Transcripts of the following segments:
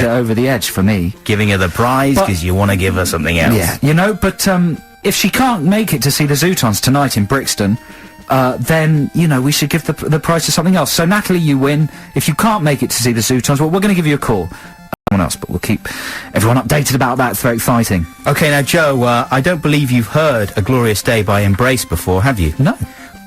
it over the edge for me. Giving her the prize because you want to give her something else. Yeah, you know, but if she can't make it to see the Zootons tonight in Brixton, then, you know, we should give the prize to something else. So, Natalie, you win. If you can't make it to see the Zootons, well, we're going to give you a call. Someone else, but we'll keep everyone updated about that. It's very exciting. Okay, now, Joe, I don't believe you've heard A Glorious Day by Embrace before, have you? No.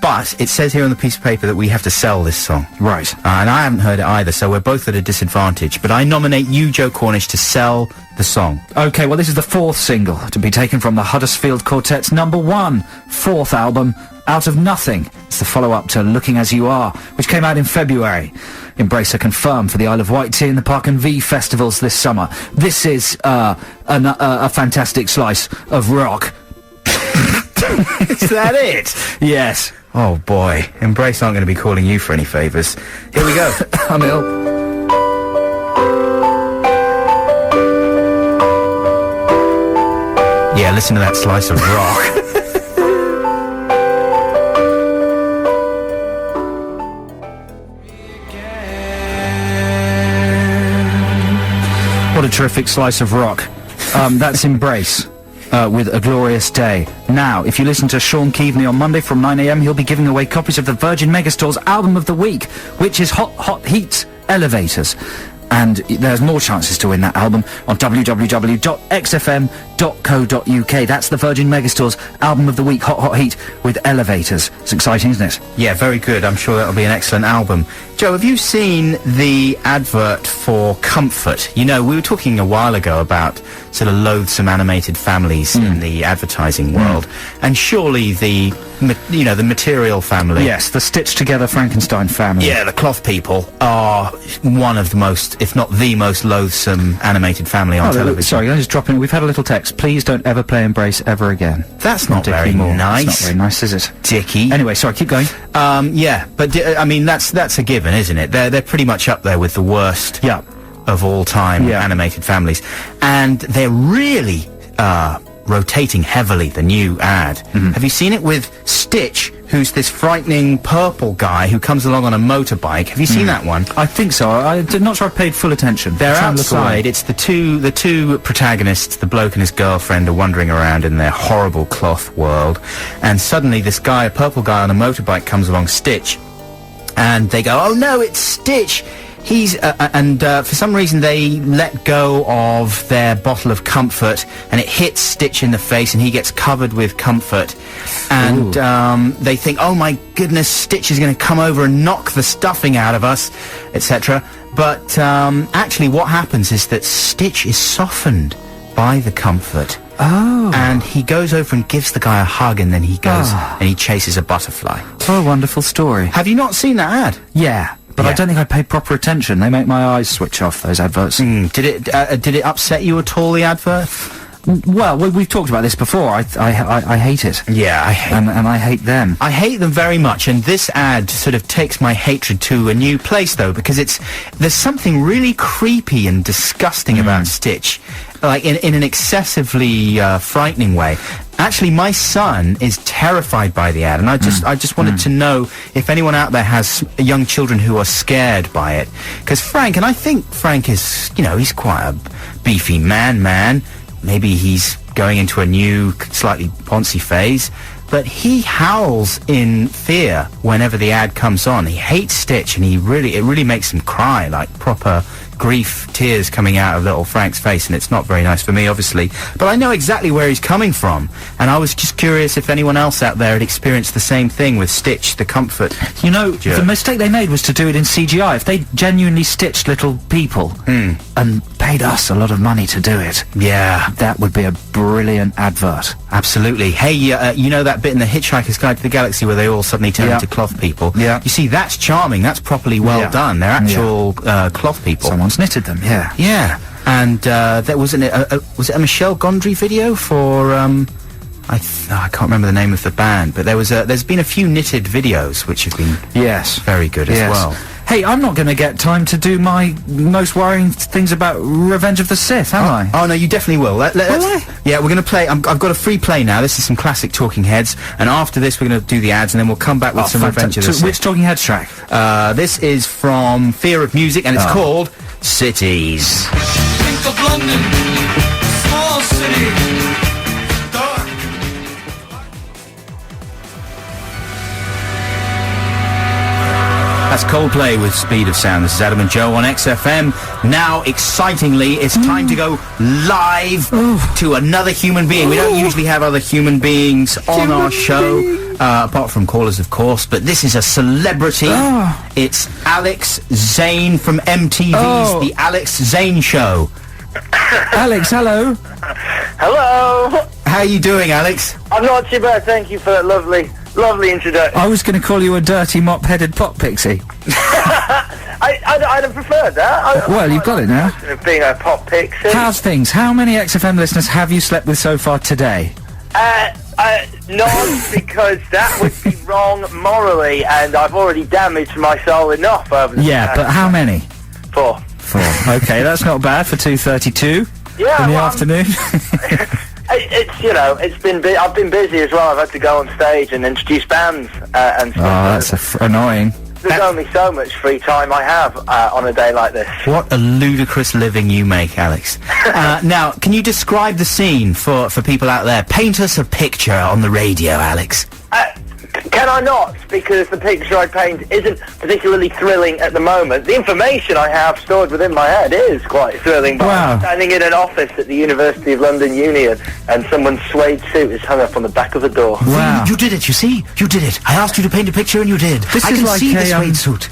But it says here on the piece of paper that we have to sell this song. Right. And I haven't heard it either, so we're both at a disadvantage. But I nominate you, Joe Cornish, to sell the song. Okay, well, this is the fourth single to be taken from the Huddersfield Quartet's fourth album, Out of Nothing. It's the follow-up to Looking As You Are, which came out in February. Embrace are confirmed for the Isle of Wight Tea and the Park and V festivals this summer. This is a fantastic slice of rock. Is that it? Yes. Oh boy, Embrace aren't going to be calling you for any favours. Here we go. I'm ill. Yeah, listen to that slice of rock. What a terrific slice of rock. That's Embrace. With A Glorious Day. Now, if you listen to Sean Keaveney on Monday from 9 AM, he'll be giving away copies of the Virgin Megastore's Album of the Week, which is Hot Heat Elevators. And there's more chances to win that album on www.xfm.co.uk. That's the Virgin Megastore's Album of the Week, Hot Heat with Elevators. It's exciting, isn't it? Yeah, very good. I'm sure that'll be an excellent album. Joe, have you seen the advert for Comfort? You know, we were talking a while ago about sort of loathsome animated families in the advertising world. And surely the Material family. Yes, the stitched-together Frankenstein family. Yeah, the Cloth people are one of the most, if not the most loathsome animated family on television. Sorry, I'm just dropping. We've had a little text. Please don't ever play Embrace ever again. That's not very nice. It's not very nice, is it? Dicky. Anyway, sorry, keep going. Yeah, but I mean, that's a given, isn't it? They're pretty much up there with the worst of all time animated families. And they're really, rotating heavily the new ad. Have you seen it with Stitch, who's this frightening purple guy who comes along on a motorbike? Have you seen that one? I think so. I'm not sure I paid full attention. They're outside. It's the two protagonists, the bloke and his girlfriend, are wandering around in their horrible cloth world, and suddenly this guy, a purple guy on a motorbike, comes along, Stitch, and they go, "Oh no, it's Stitch!" He's, for some reason they let go of their bottle of Comfort, and it hits Stitch in the face, and he gets covered with Comfort. And, they think, oh my goodness, Stitch is going to come over and knock the stuffing out of us, etc. But, actually what happens is that Stitch is softened by the Comfort. Oh. And he goes over and gives the guy a hug, and then he goes and he chases a butterfly. What a wonderful story. Have you not seen that ad? Yeah. But I don't think I paid proper attention. They make my eyes switch off, those adverts. Did it upset you at all, the advert? Well, we've talked about this before. I hate it. Yeah, I hate and I hate them. I hate them very much, and this ad sort of takes my hatred to a new place, though, because there's something really creepy and disgusting about Stitch, like in an excessively frightening way. Actually, my son is terrified by the ad, and I just wanted to know if anyone out there has young children who are scared by it. Because Frank, and I think Frank is, he's quite a beefy man. Maybe he's going into a new, slightly poncy phase, but he howls in fear whenever the ad comes on. He hates Stitch, and it really makes him cry, like proper grief, tears coming out of little Frank's face, and it's not very nice for me, obviously. But I know exactly where he's coming from, and I was just curious if anyone else out there had experienced the same thing with Stitch, the Comfort. The mistake they made was to do it in CGI. If they genuinely stitched little people and paid us a lot of money to do it, that would be a brilliant advert. Absolutely. Hey, you know that bit in The Hitchhiker's Guide to the Galaxy where they all suddenly turn into cloth people? Yeah. You see, that's charming. That's properly well done. They're actual cloth people. Someone's knitted them, yeah. Yeah. And there was was it a Michel Gondry video for I can't remember the name of the band, but there's been a few knitted videos which have been very good as well. Hey, I'm not going to get time to do my most worrying things about Revenge of the Sith, am I? Oh no, you definitely will. Will I? Yeah, we're going to play. I've got a free play now. This is some classic Talking Heads, and after this we're going to do the ads, and then we'll come back with some Revenge of the Sith. Which Talking Heads track? This is from Fear of Music, and it's called Cities. Coldplay with Speed of Sound. This is Adam and Joe on XFM. Now, excitingly, it's time to go live to another human being. We don't usually have other human beings on our show, apart from callers, of course, but this is a celebrity. It's Alex Zane from MTV's The Alex Zane Show. Alex, hello. Hello. How are you doing, Alex? I'm not too bad. Thank you for that lovely introduction. I was going to call you a dirty mop-headed pop pixie. I'd have preferred that. Well, you've got it now. Being a pop pixie. How's things? How many XFM listeners have you slept with so far today? None, because that would be wrong morally, and I've already damaged my soul enough over the but how many? 4. Okay, that's not bad for 2:32 Yeah, in the afternoon. It's been I've been busy as well. I've had to go on stage and introduce bands and stuff. That's annoying. There's only so much free time I have on a day like this. What a ludicrous living you make, Alex. Now, can you describe the scene for people out there? Paint us a picture on the radio, Alex. Can I not? Because the picture I paint isn't particularly thrilling at the moment. The information I have stored within my head is quite thrilling. But I'm standing in an office at the University of London Uni, and someone's suede suit is hung up on the back of the door. Wow. You did it, you see? You did it. I asked you to paint a picture and you did. I can see the suede suit.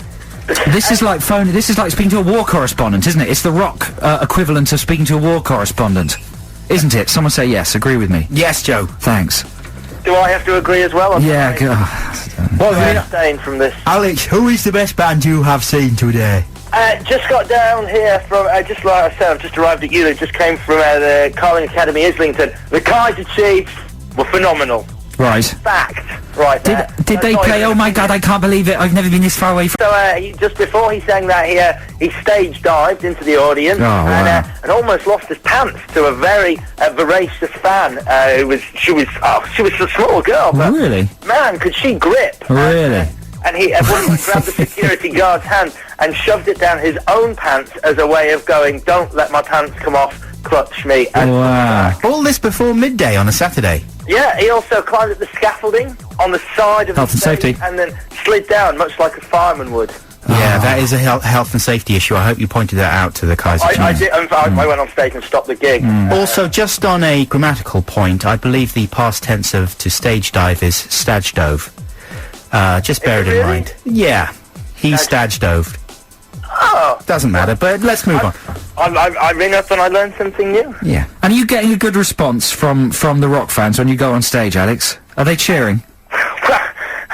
This is like speaking to a war correspondent, isn't it? It's the rock equivalent of speaking to a war correspondent, isn't it? Someone say yes. Agree with me. Yes, Joe. Thanks. Do I have to agree as well? Yeah. Well, I'm abstain from this. Alex, who is the best band you have seen today? Just got down here from, just like I said, I've just arrived at Ely, just came from the Carling Academy, Islington. The Kaiser Chiefs were phenomenal. Right. Fact. Right there. Did they play? Oh my God, I can't believe it. I've never been this far away from... So, just before he sang that, he stage dived into the audience and almost lost his pants to a very voracious fan. She was a small girl, but really, man, could she grip? Really? And he grabbed the security guard's hand and shoved it down his own pants as a way of going, "Don't let my pants come off, clutch me." And all this before midday on a Saturday. Yeah, he also climbed up the scaffolding on the side of health the and stage safety, and then slid down, much like a fireman would. Yeah, that is a health and safety issue. I hope you pointed that out to the Kaiser Chiefs. I did. In fact, I went on stage and stopped the gig. Also, just on a grammatical point, I believe the past tense of to stage dive is stage dove. Just bear it in mind. Yeah, he stage doved. Oh, doesn't matter. But let's move on. I ring up and I learn something new. Yeah. And are you getting a good response from the rock fans when you go on stage, Alex? Are they cheering?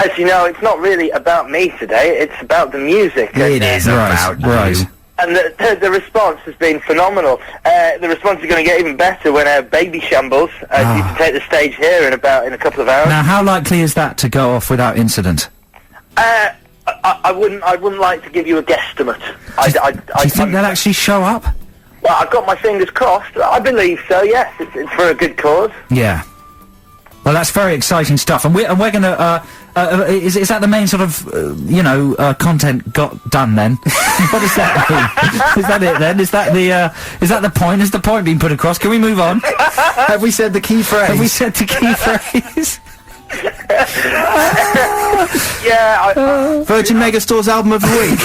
As you know, it's not really about me today. It's about the music. It is about you. And the response has been phenomenal. The response is going to get even better when Baby Shambles you can take the stage here in a couple of hours. Now, how likely is that to go off without incident? I wouldn't like to give you a guesstimate. Do you think they'll actually show up? Well, I've got my fingers crossed. I believe so. Yes, it's for a good cause. Yeah. Well, that's very exciting stuff, and we're going to. Is that the main sort of content got done then? What does that mean? Is that it then? Is that the point? Has the point been put across? Can we move on? Have we said the key phrase? Have we said the key phrase? Yeah. Virgin Megastore's album of the week.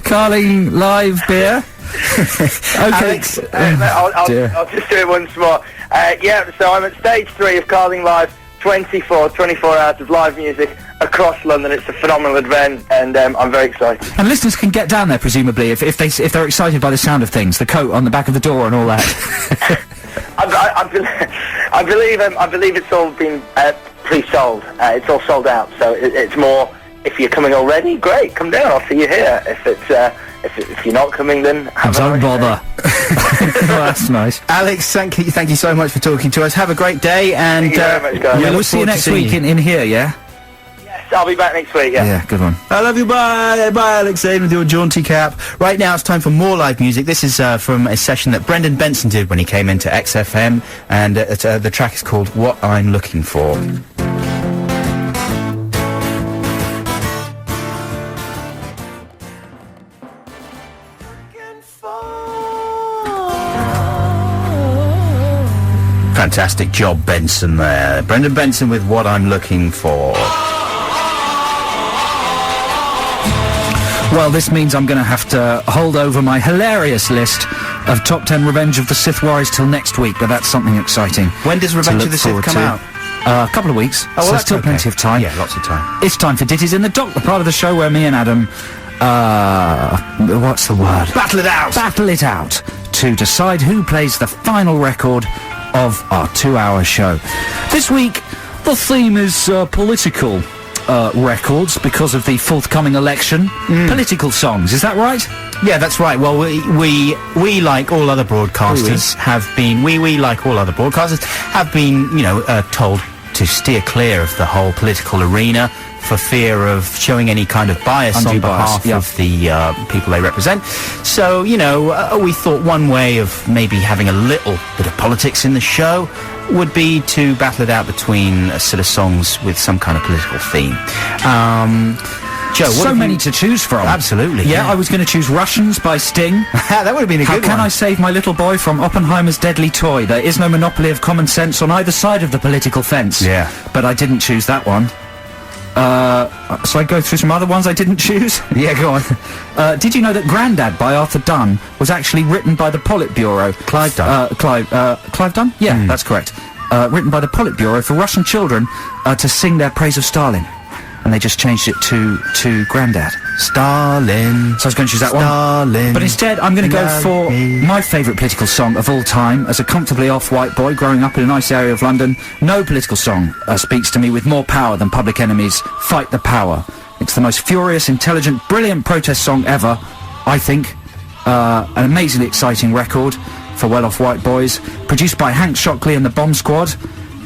Carling live beer. Okay. Alex, I'll just do it once more. So I'm at stage 3 of Carling Live, 24 hours of live music across London. It's a phenomenal event, and I'm very excited. And listeners can get down there, presumably, if they're excited by the sound of things, the coat on the back of the door and all that. I believe it's all been pre-sold. It's all sold out, so it's more. If you're coming already, great, come down. I'll see you here. If you're not coming, then don't bother. Oh, that's nice. Alex, thank you so much for talking to us. Have a great day, and thank you very much, guys. We'll see you next week in here. Yeah. Yes, I'll be back next week. Yeah. Yeah, good one. I love you. Bye, Alex Zane with your jaunty cap. Right now, it's time for more live music. This is from a session that Brendan Benson did when he came into XFM, and the track is called "What I'm Looking For." Fantastic job, Benson, there. Brendan Benson with What I'm Looking For. Well, this means I'm going to have to hold over my hilarious list of top 10 Revenge of the Sith Warriors till next week, but that's something exciting. When does Revenge of the Sith come out? A couple of weeks. Oh, well, so that's still okay. plenty of time. Yeah, lots of time. It's time for Ditties in the Dock, the part of the show where me and Adam, what's the word? Battle it out! Battle it out to decide who plays the final record of our 2-hour show. This week, the theme is political records because of the forthcoming election. Political songs, is that right? Yeah, that's right. Well, we like all other broadcasters have been, like all other broadcasters have been, told to steer clear of the whole political arena for fear of showing any kind of bias on behalf of the people they represent. So, we thought one way of maybe having a little bit of politics in the show would be to battle it out between a set of songs with some kind of political theme. Joe, so many to choose from. Absolutely. Yeah, I was going to choose Russians by Sting. That would have been a good one. How can I save my little boy from Oppenheimer's deadly toy? There is no monopoly of common sense on either side of the political fence. Yeah. But I didn't choose that one. So I go through some other ones I didn't choose? Yeah, go on. Did you know that Grandad by Arthur Dunn was actually written by the Politburo? Clive Dunn. Clive Dunn? Yeah, that's correct. Written by the Politburo for Russian children to sing their praise of Stalin. And they just changed it to Grandad. Stalin. So I was going to choose that Stalin. one. But instead, I'm going to go for my favourite political song of all time. As a comfortably off white boy growing up in a nice area of London, no political song speaks to me with more power than Public Enemy's Fight the Power. It's the most furious, intelligent, brilliant protest song ever, I think. An amazingly exciting record for well-off white boys. Produced by Hank Shockley and the Bomb Squad.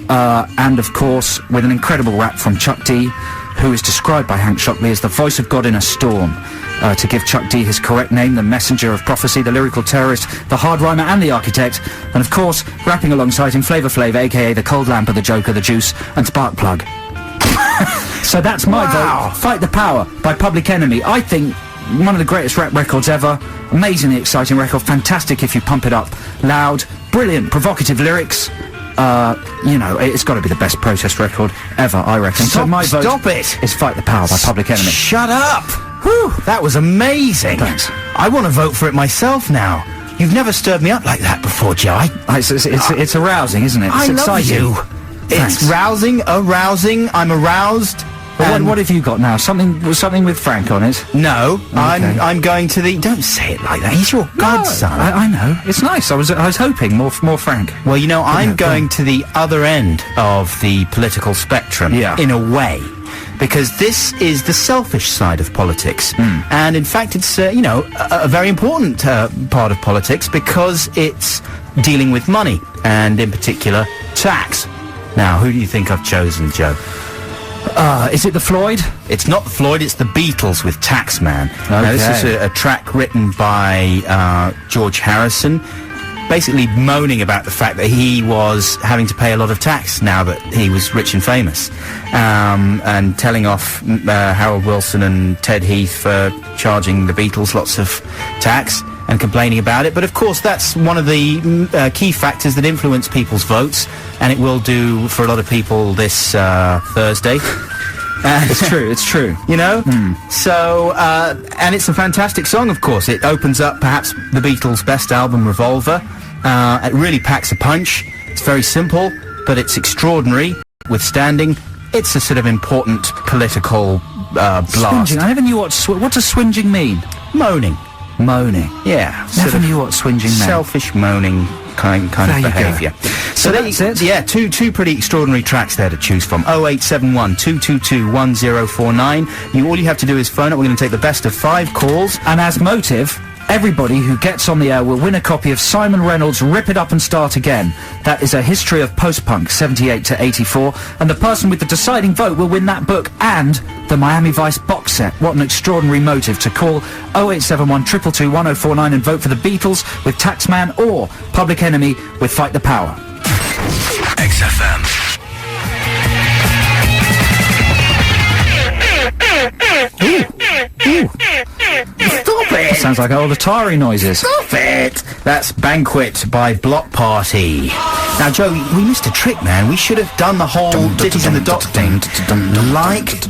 And, of course, with an incredible rap from Chuck D, who is described by Hank Shockley as the voice of God in a storm. To give Chuck D his correct name, the messenger of prophecy, the lyrical terrorist, the hard rhymer and the architect. And of course, rapping alongside him, Flavor Flav, aka the Cold Lamp of the Joker, the Juice, and Sparkplug. So that's my vote. Fight the Power by Public Enemy. I think one of the greatest rap records ever. Amazingly exciting record. Fantastic if you pump it up loud. Brilliant, provocative lyrics. It's got to be the best protest record ever, I reckon. So my vote is Fight the Power by Public Enemy. Shut up! Whew, that was amazing. Thanks. I want to vote for it myself now. You've never stirred me up like that before, Joe. It's arousing, isn't it? It's exciting. I love you. Thanks. It's arousing. I'm aroused. Well, what have you got now? Something with Frank on it? No, okay. I'm going to the... Don't say it like that. He's your godson. I know. It's nice. I was hoping more Frank. Well, I'm going to the other end of the political spectrum, in a way, because this is the selfish side of politics, and in fact, it's a very important part of politics because it's dealing with money and, in particular, tax. Now, who do you think I've chosen, Joe? Is it the Floyd? It's not the Floyd, it's the Beatles with Taxman. Okay. Now, this is a track written by George Harrison, basically moaning about the fact that he was having to pay a lot of tax now that he was rich and famous, and telling off Harold Wilson and Ted Heath for charging the Beatles lots of tax and complaining about it. But of course that's one of the key factors that influence people's votes, and it will do for a lot of people this Thursday. It's true. So, and it's a fantastic song, of course. It opens up perhaps the Beatles' best album, Revolver. It really packs a punch. It's very simple, but it's extraordinary, withstanding. It's a sort of important political blast. Swinging. I never knew what does swinging mean? Moaning. Yeah. Never knew what swinging meant. Selfish moaning kind of behaviour. So that's it? Yeah, two pretty extraordinary tracks there to choose from. 0871 222 1049. All you have to do is phone up. We're going to take the best of 5 calls. And as motive, everybody who gets on the air will win a copy of Simon Reynolds' Rip It Up and Start Again. That is a history of post-punk, 78 to 84. And the person with the deciding vote will win that book and the Miami Vice box set. What an extraordinary motive to call 0871 222 1049 and vote for the Beatles with Taxman or Public Enemy with Fight the Power. XFM. Stop it! Sounds like old Atari noises. Stop it! That's Banquet by Block Party. Now, Joe, we missed a trick, man. We should have done the whole Ditties in the Dock thing like